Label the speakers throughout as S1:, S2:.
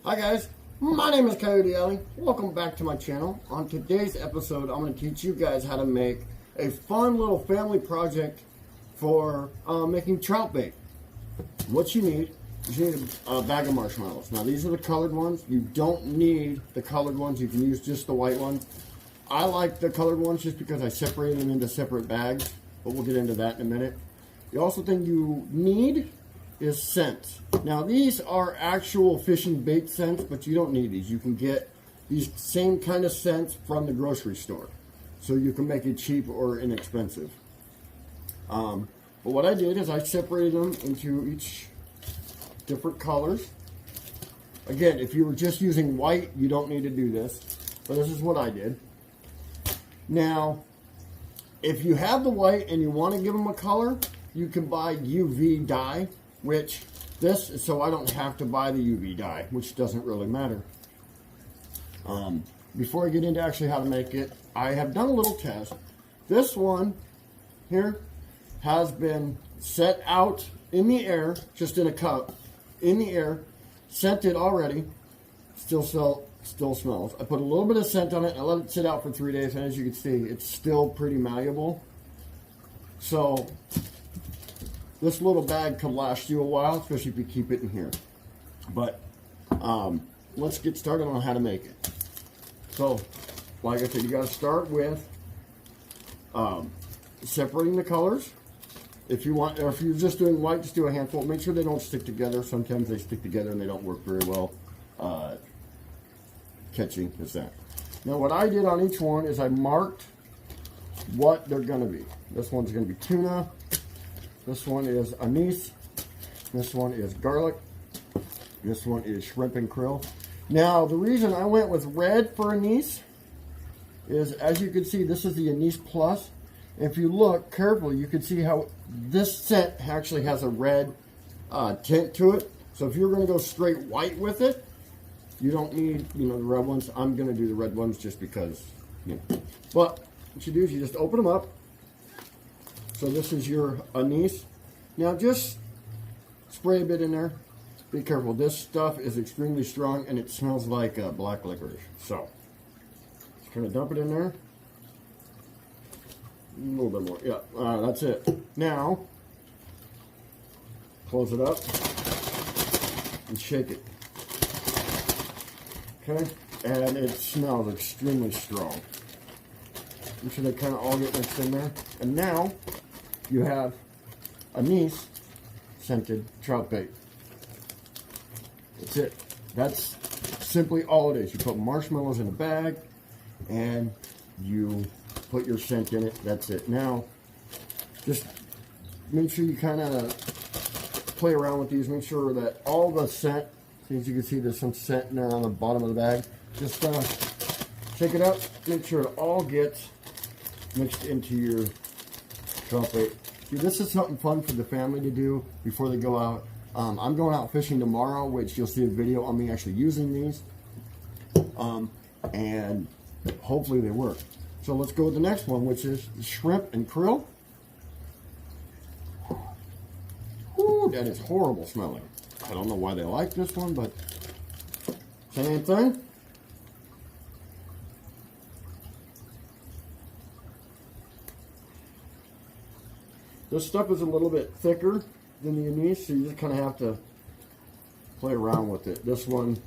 S1: Hi guys, my name is Coyote Alley. Welcome back to my channel. On today's episode, I'm going to teach you guys how to make a fun little family project for making trout bait. What you need is you need a bag of marshmallows. Now these are the colored ones. You don't need the colored ones. You can use just the white ones. I like the colored ones just because I separated them into separate bags, but we'll get into that in a minute. The also thing you need is scents. Now these are actual fishing bait scents, but you don't need these. You can get these same kind of scents from the grocery store, so you can make it cheap or inexpensive. But what I did is I separated them into each different colors. Again, if you were just using white, you don't need to do this, but this is what I did. Now, if you have the white and you want to give them a color, you can buy UV dye, which this is so I don't have to buy the UV dye, which doesn't really matter. Before I get into actually how to make it, I have done a little test. This one here has been set out in the air, just in a cup, in the air, scented already, still smells. I put a little bit of scent on it and I let it sit out for 3 days, and as you can see, it's still pretty malleable. So this little bag could last you a while, especially if you keep it in here. But let's get started on how to make it. So, like I said, you got to start with separating the colors. If you want, or if you're just doing white, just do a handful. Make sure they don't stick together. Sometimes they stick together and they don't work very well. Catching is that. Now, what I did on each one is I marked what they're going to be. This one's going to be tuna. This one is anise. This one is garlic. This one is shrimp and krill. Now, the reason I went with red for anise is, as you can see, this is the anise plus. If you look carefully, you can see how this scent actually has a red tint to it. So if you're going to go straight white with it, you don't need, the red ones. I'm going to do the red ones just because, But what you do is you just open them up. So this is your anise. Now just spray a bit in there. Be careful. This stuff is extremely strong and it smells like black licorice. So just kind of dump it in there. A little bit more. Yeah, that's it. Now close it up and shake it. Okay, and it smells extremely strong. Make sure they kind of all get mixed in there. And now you have anise scented trout bait. That's it. That's simply all it is. You put marshmallows in a bag and you put your scent in it. That's it. Now, just make sure you kind of play around with these. Make sure that all the scent, as you can see, there's some scent in there on the bottom of the bag. Just shake it up. Make sure it all gets mixed into your trout bait. See, this is something fun for the family to do before they go out. I'm going out fishing tomorrow, which you'll see a video on me actually using these. And hopefully they work. So let's go with the next one, which is shrimp and krill. Ooh, that is horrible smelling. I don't know why they like this one, but same thing. This stuff is a little bit thicker than the anise, so you just kind of have to play around with it. This one,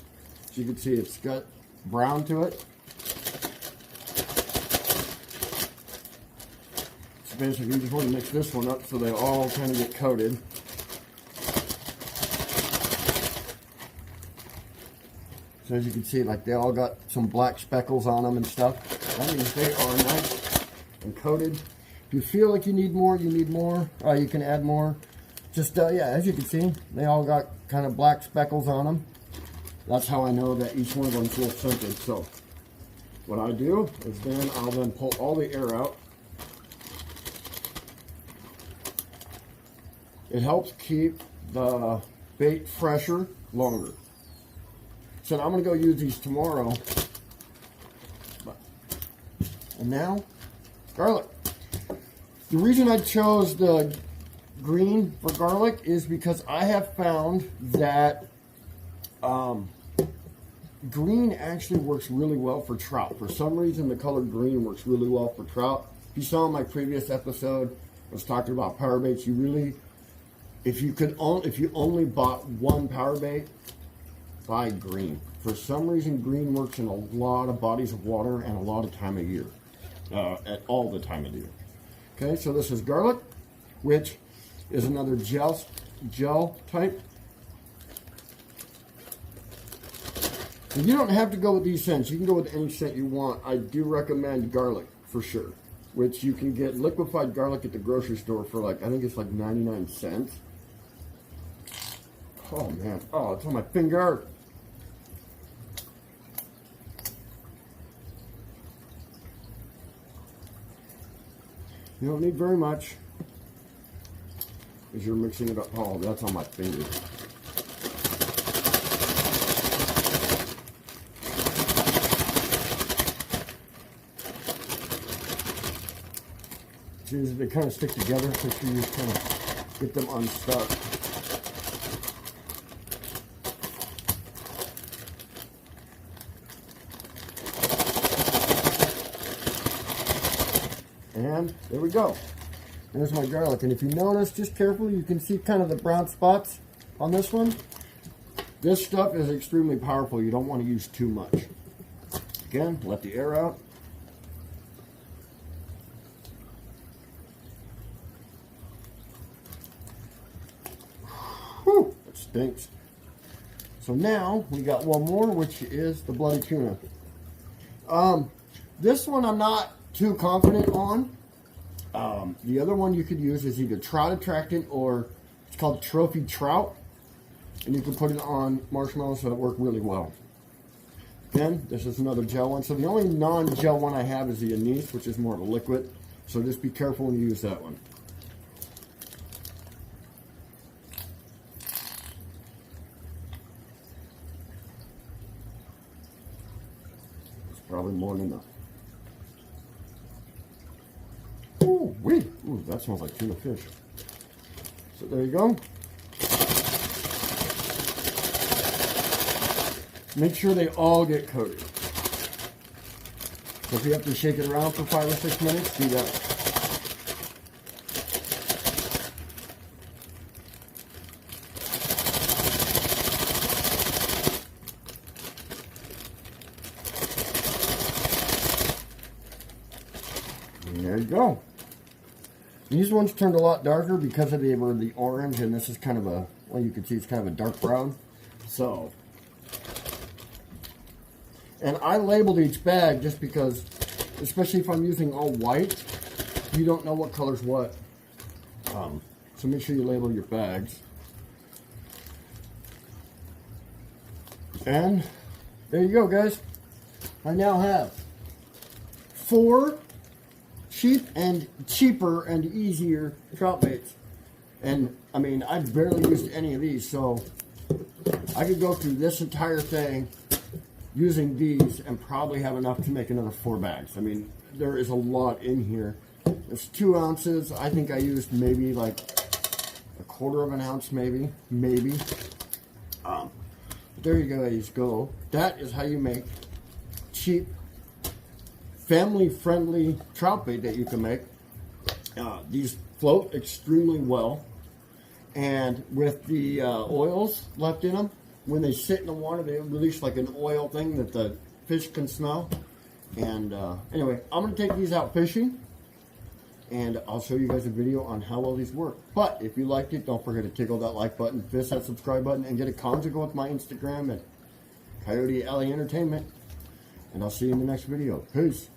S1: as you can see, it's got brown to it. So basically, you just want to mix this one up so they all kind of get coated. So as you can see, like they all got some black speckles on them and stuff. That means they are nice and coated. If you feel like you need more, you need more. You can add more. Just, yeah, as you can see, they all got kind of black speckles on them. That's how I know that each one of them feels scented. So what I do is then I'll then pull all the air out. It helps keep the bait fresher longer. So I'm going to go use these tomorrow. And now, garlic. The reason I chose the green for garlic is because I have found that green actually works really well for trout. For some reason, the color green works really well for trout. If you saw in my previous episode, I was talking about power baits. You really, if you only bought one power bait, buy green. For some reason, green works in a lot of bodies of water and a lot of time of year, at all the time of year. Okay, so this is garlic, which is another gel type. And you don't have to go with these scents. You can go with any scent you want. I do recommend garlic for sure, which you can get liquefied garlic at the grocery store for like, I think it's like 99 cents. Oh man, oh, it's on my finger. You don't need very much as you're mixing it up. Oh, that's on my finger. See, they kind of stick together, so you just kind of get them unstuck. And there we go. There's my garlic. And if you notice, just carefully, you can see kind of the brown spots on this one. This stuff is extremely powerful. You don't want to use too much. Again, let the air out. Whew, it stinks. So now we got one more, which is the bloody tuna. This one I'm not too confident on. The other one you could use is either trout attractant or it's called trophy trout, and you can put it on marshmallows so it work really well. Again, this is another gel one. So the only non-gel one I have is the anise, which is more of a liquid. So just be careful when you use that one. It's probably more than enough. Ooh, wait. Ooh, that smells like tuna fish. So there you go. Make sure they all get coated. So if you have to shake it around for 5 or 6 minutes, do that. And there you go. These ones turned a lot darker because of the orange, and this is kind of a, well, you can see it's kind of a dark brown. So, and I labeled each bag just because, especially if I'm using all white, you don't know what color's what. So make sure you label your bags. And there you go, guys. I now have 4 cheaper and easier trout baits. And I mean, I've barely used any of these, so I could go through this entire thing using these and probably have enough to make another 4 bags. I mean, there is a lot in here. It's 2 ounces. I think I used maybe like 1/4 of an ounce, maybe. But there you guys go. That is how you make cheap, family-friendly trout bait that you can make. These float extremely well, and with the oils left in them, when they sit in the water, they release like an oil thing that the fish can smell. And anyway, I'm going to take these out fishing, and I'll show you guys a video on how well these work. But if you liked it, don't forget to tickle that like button, fist that subscribe button, and get a comment to go with my Instagram at Coyote Alley Entertainment. And I'll see you in the next video. Peace.